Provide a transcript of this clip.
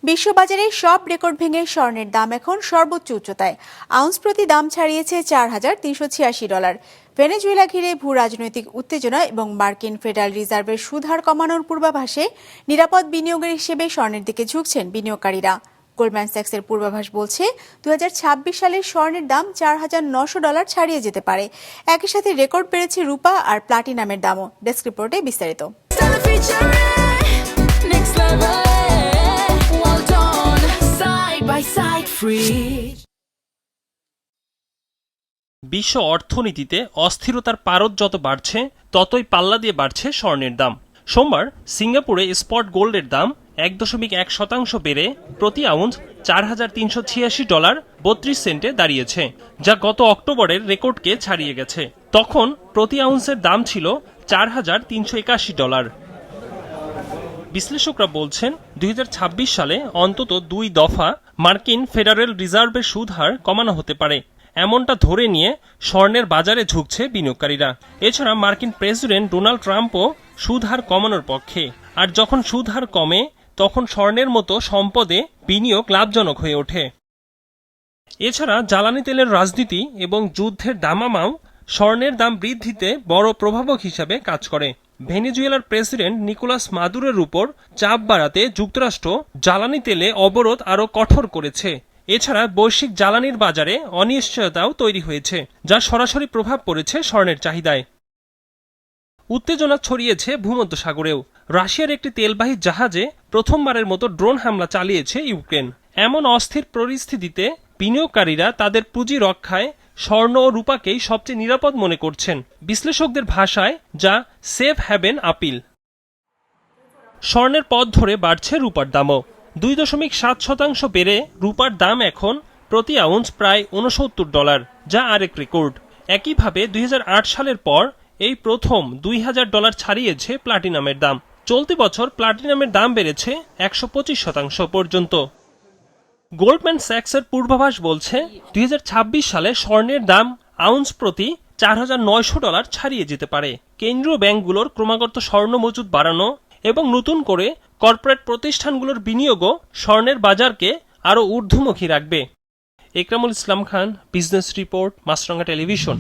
বিশ্ববাজারে সব রেকর্ড ভেঙে স্বর্ণের দাম এখন সর্বোচ্চ উচ্চতায়। আউন্স প্রতি দাম ছাড়িয়েছে $4,386। ভেনেজুয়েলা ঘিরে ভূ রাজনৈতিক উত্তেজনা এবং মার্কিন ফেডারেল রিজার্ভের সুদ হার কমানোর পূর্বাভাসে নিরাপদ বিনিয়োগের হিসেবে স্বর্ণের দিকে ঝুঁকছেন বিনিয়োগকারীরা। গোল্ডম্যান স্যাক্সের পূর্বাভাস বলছে 2026 সালে স্বর্ণের দাম $4,900 ছাড়িয়ে যেতে পারে। একই সাথে রেকর্ড বেড়েছে রূপা আর প্লাটিনামের দামও। ডেস্ক রিপোর্টে বিস্তারিত। বিশ্ব অর্থনীতিতে অস্থিরতার পারদ যত বাড়ছে ততই পাল্লা দিয়ে বাড়ছে স্বর্ণের দাম। সোমবার সিঙ্গাপুরে স্পট গোল্ডের দাম 1.1% বেড়ে প্রতি আউন্স $4,386.32 দাঁড়িয়েছে, যা গত অক্টোবরের রেকর্ডকে ছাড়িয়ে গেছে। তখন প্রতি আউন্সের দাম ছিল $4,381। বিশ্লেষকরা বলছেন 2026 সালে অন্তত 2 দফা মার্কিন ফেডারেল রিজার্ভের সুদ হার কমানো হতে পারে, এমনটা ধরে নিয়ে স্বর্ণের বাজারে ঝুঁকছে বিনিয়োগকারীরা। এছাড়া মার্কিন প্রেসিডেন্ট ডোনাল্ড ট্রাম্পও সুদ হার কমানোর পক্ষে, আর যখন সুদ হার কমে তখন স্বর্ণের মতো সম্পদে বিনিয়োগ লাভজনক হয়ে ওঠে। এছাড়া জ্বালানি তেলের রাজনীতি এবং যুদ্ধের দামামাও স্বর্ণের দাম বৃদ্ধিতে বড় প্রভাবক হিসাবে কাজ করে। ভেনেজুয়েলার প্রেসিডেন্ট নিকোলাস মাদুরোর উপর চাপ বাড়াতে যুক্তরাষ্ট্র জ্বালানি তেলে অবরোধ আরও কঠোর করেছে। এছাড়া বৈশ্বিক জ্বালানির বাজারে অনিশ্চয়তাও তৈরি হয়েছে, যা সরাসরি প্রভাব পড়েছে স্বর্ণের চাহিদায়। উত্তেজনা ছড়িয়েছে ভূমধ্যসাগরেও। রাশিয়ার একটি তেলবাহী জাহাজে প্রথমবারের মতো ড্রোন হামলা চালিয়েছে ইউক্রেন। এমন অস্থির পরিস্থিতিতে বিনিয়োগকারীরা তাদের পুঁজি রক্ষায় স্বর্ণ ও রূপাকেই সবচেয়ে নিরাপদ মনে করছেন। বিশ্লেষকদের ভাষায় যা সেফ হ্যাভেন আপিল। স্বর্ণের পথ ধরে বাড়ছে রূপার দামও। 2.7% বেড়ে রূপার দাম এখন প্রতি আউন্স প্রায় $69, যা আরেক রেকর্ড। একইভাবে 2008 সালের পর এই প্রথম $2,000 ছাড়িয়েছে প্লাটিনামের দাম। চলতি বছর প্লাটিনামের দাম বেড়েছে 125% পর্যন্ত। গোল্ডম্যান স্যাক্সের পূর্বাভাস বলছে 2026 সালে স্বর্ণের দাম আউন্স প্রতি $4,900 ছাড়িয়ে যেতে পারে। কেন্দ্রীয় ব্যাংকগুলোর ক্রমাগত স্বর্ণ মজুত বাড়ানো এবং নতুন করে কর্পোরেট প্রতিষ্ঠানগুলোর বিনিয়োগও স্বর্ণের বাজারকে আরও ঊর্ধ্বমুখী রাখবে। একরামুল ইসলাম খান, বিজনেস রিপোর্ট, মাছরাঙ্গা টেলিভিশন।